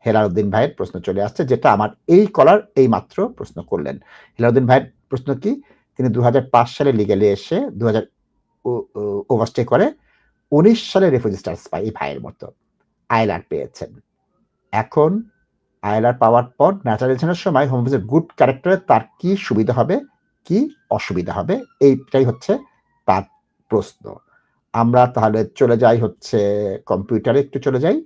হেলালুদ্দিন ভাইয়ের প্রশ্ন চলে আসছে, যেটা আমার এই কলার এই মাত্র প্রশ্ন করলেন। হেলালুদ্দিন ভাইয়ের প্রশ্ন কি? তিনি 2005 সালে লিগ্যালি এসে 2000 ওভারস্টে করে 19 সালে রেফিউজি স্ট্যাটাস পায় এই ভাইয়ের মতো। আইএলআর পেয়েছেন। এখন আইএলআর পাওয়ার পর ন্যাচারালাইজেশনের সময় হোম অফিসের গুড ক্যারেক্টারে তার কি সুবিধা হবে, কি অসুবিধা হবে, এইটাই হচ্ছে তার প্রশ্ন। আমরা তাহলে চলে যাই হচ্ছে কম্পিউটারে, একটু চলে যাই,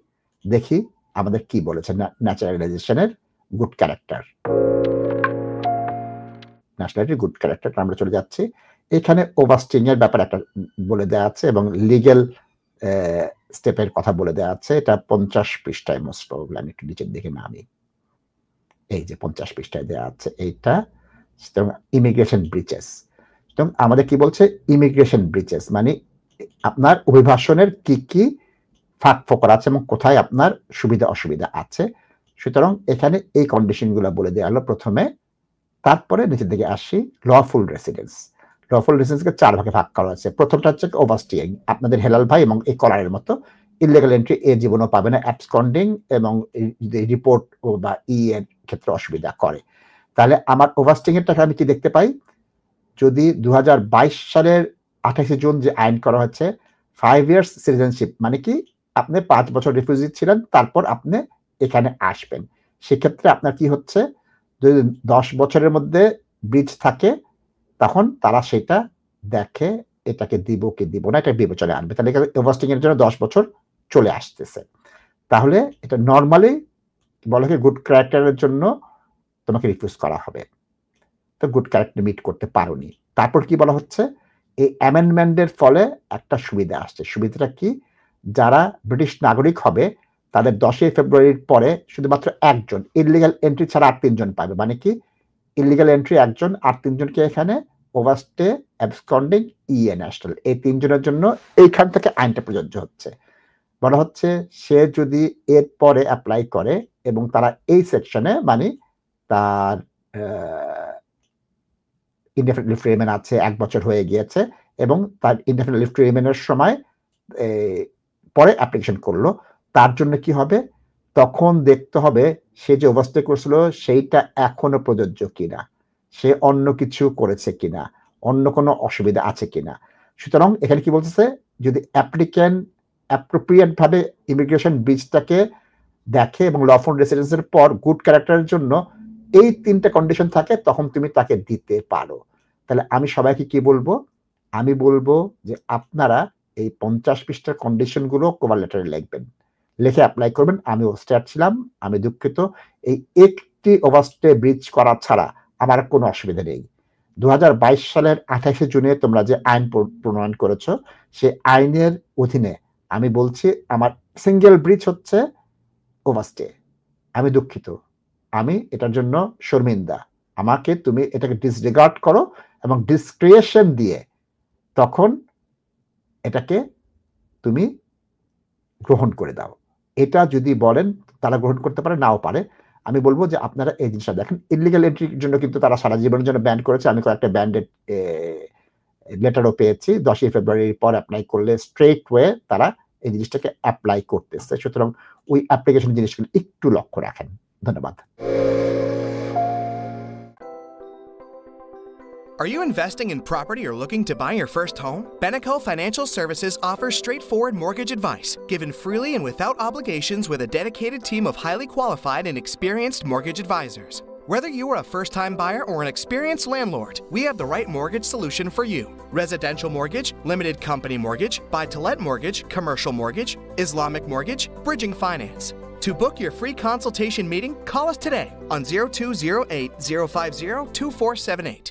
দেখি আমাদের কি বলেছে ন্যাচারালাইজেশনের good character. Nationality good character আমরা চলে যাচ্ছি। এখানে ওভারস্টেইং এর ব্যাপারে একটা বলে দেওয়া আছে এবং লিগ্যাল স্টেপের কথা বলে দেওয়া আছে। এটা 50 পৃষ্ঠায় মোস্ট প্রবাবলি, আমি একটু নিচের দিকে নামি। এই যে 50 পৃষ্ঠায় দেওয়া আছে এইটা, ইমিগ্রেশন ব্রিচেস। আমাদের কি বলছে? ইমিগ্রেশন ব্রিচেস মানে আপনার অভিবাসনের কি কি ফাঁক ফোকর আছে এবং কোথায় আপনার সুবিধা অসুবিধা আছে। সুতরাং এখানে এই কন্ডিশনগুলো বলে দেওয়া হলো প্রথমে। তারপরে নিচের দিকে আসি, লফুল রেসিডেন্স। লফুল রেসিডেন্সকে 4 ভাগে ভাগ করা আছে। প্রথমটা হচ্ছে ওভারস্টেইং, আপনাদের হেলাল ভাই এবং এই কলারের মতো ইলিগাল এন্ট্রি এ জীবনও পাবে না, অ্যাবসকন্ডিং এবং রিপোর্ট বা এর ক্ষেত্রে অসুবিধা করে। তাহলে আমার ওভারস্টেইং এর টাকা আমি কি দেখতে পাই? যদি 2022 সালের 28 জুন যে আইন করা হচ্ছে 5 ইয়ার্স সিটিজেনশিপ মানে কি আপনি 5 বছর রিফিউজি ছিলেন, তারপর আপনি এখানে আসবেন, সেক্ষেত্রে আপনার কি হচ্ছে, যদি 10 বছরের মধ্যে ব্রিজ থাকে তখন তারা সেটা দেখে এটাকে দিব কি দিব না এটা বিবেচনায় আনবে। তাহলে ওভারস্টেইং এর জন্য 10 বছর চলে আসতেছে। তাহলে এটা নরমালি বলা হয় গুড ক্যারেক্টারের জন্য তোমাকে রিফিউজ করা হবে, তো গুড ক্যারেক্টার মিট করতে পারোনি। তারপর কি বলা হচ্ছে, এই অ্যামেন্ডমেন্টের ফলে একটা সুবিধা আসছে। সুবিধাটা কি? যারা ব্রিটিশ নাগরিক হবে তাদের 10 ফেব্রুয়ারির পরে শুধুমাত্র একজন, ইলিগাল এন্ট্রি ছাড়া আর 3 জন পাবে। মানে কি? ইলিগাল এন্ট্রি একজন, আর 3 জনকে এখানে ওভারস্টে, অ্যাবসকন্ডিং, ন্যাশনাল, এই 3 জনের জন্য এইখান থেকে আইনটা প্রযোজ্য হচ্ছে। বলা হচ্ছে সে যদি এর পরে অ্যাপ্লাই করে এবং তারা এই সেকশনে মানে তার ইনডেফিনিট লিভ টু রিমেইন আছে, 1 বছর হয়ে গিয়েছে এবং তার ইনডেফিনিট লিভ টু রিমেইনের সময় পরে অ্যাপ্লিকেশন করলো, তার জন্য কি হবে? তখন দেখতে হবে সে যে ওভারস্টে করছিল সেইটা এখনো প্রযোজ্য কিনা, সে অন্য কিছু করেছে কিনা, অন্য কোনো অসুবিধা আছে কিনা। সুতরাং এখানে কি বলতেছে, যদি অ্যাপ্লিক্যান্ট অ্যাপ্রোপ্রিয়েট ভাবে ইমিগ্রেশন ব্রিজটাকে দেখে এবং লফুল রেসিডেন্সের পর গুড ক্যারেক্টারের জন্য এই 3টা কন্ডিশন থাকে, তখন তুমি তাকে দিতে পারো। তাহলে আমি সবাইকে কি বলবো? আমি বলবো যে আপনারা এই 50 পৃষ্ঠার কন্ডিশনগুলো কভার লেটারে লিখবেন, লিখে অ্যাপ্লাই করবেন। আমি ওভারস্টে ছিলাম, আমি দুঃখিত, এই একটি ওভারস্টে ব্রিজ করা ছাড়া আমার কোনো অসুবিধা নেই। 2022 সালের 28 জুনে তোমরা যে আইন প্রণয়ন করেছো, সে আইনের অধীনে আমি বলছি আমার সিঙ্গেল ব্রিজ হচ্ছে ওভারস্টে। আমি দুঃখিত, আমি এটার জন্য শর্মিন্দা। আমাকে তুমি এটাকে ডিসরিগার্ড করো এবং ডিসক্রিয়েশন দিয়ে তখন এটাকে তুমি গ্রহণ করে দাও। এটা যদি বলেন তারা গ্রহণ করতে পারে, নাও পারে। আমি বলবো যে আপনারা এই জিনিসটা দেখেন, ইলিগাল এন্ট্রির জন্য কিন্তু তারা সারা জীবনের জন্য ব্যান করেছে। আমি কয়েকটা ব্যান্ডেড লেটারও পেয়েছি। 10 ফেব্রুয়ারির পর অ্যাপ্লাই করলে স্ট্রেট ওয়ে তারা এই জিনিসটাকে অ্যাপ্লাই করতেছে। সুতরাং ওই অ্যাপ্লিকেশন জিনিসগুলো একটু লক্ষ্য রাখেন। ধন্যবাদ। Are you investing in property or looking to buy your first home? Beneco Financial Services offers straightforward mortgage advice, given freely and without obligations with a dedicated team of highly qualified and experienced mortgage advisors. Whether you are a first-time buyer or an experienced landlord, we have the right mortgage solution for you. Residential mortgage, limited company mortgage, buy-to-let mortgage, commercial mortgage, Islamic mortgage, bridging finance. To book your free consultation meeting, call us today on 0208 050 2478.